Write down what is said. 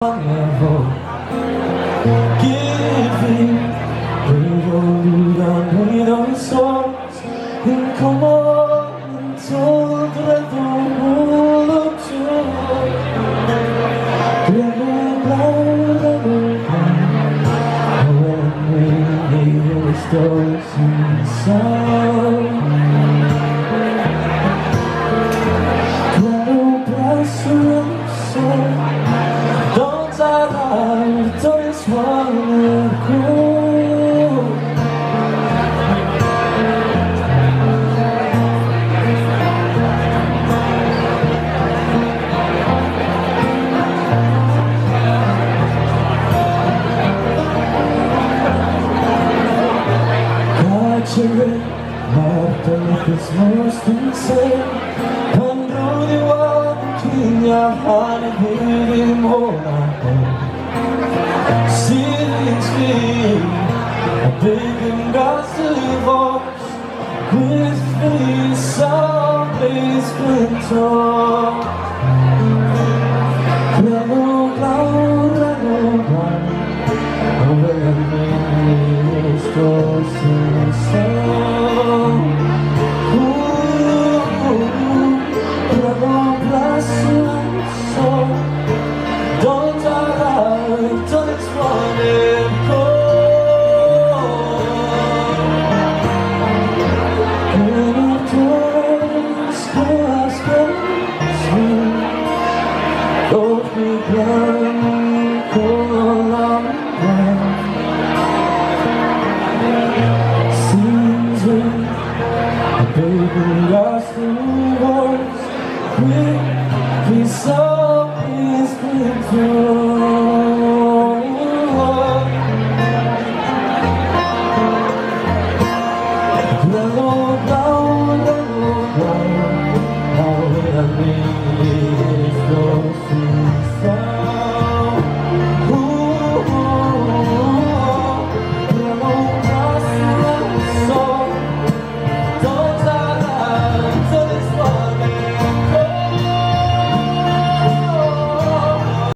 never giving. We don't need our souls and come on until the world of joy. When we need restores inside. Don't just wanna go. Catching my is most insane. Panduri wa kinya hani hiri mona. A big and ghastly voice with me someplace winter. Reno cloud, over the stores in the sun. Reno blessed soul. Don't die, don't explain. Don't be blind, go along seems when a baby lost in voice with me so is through. Hello,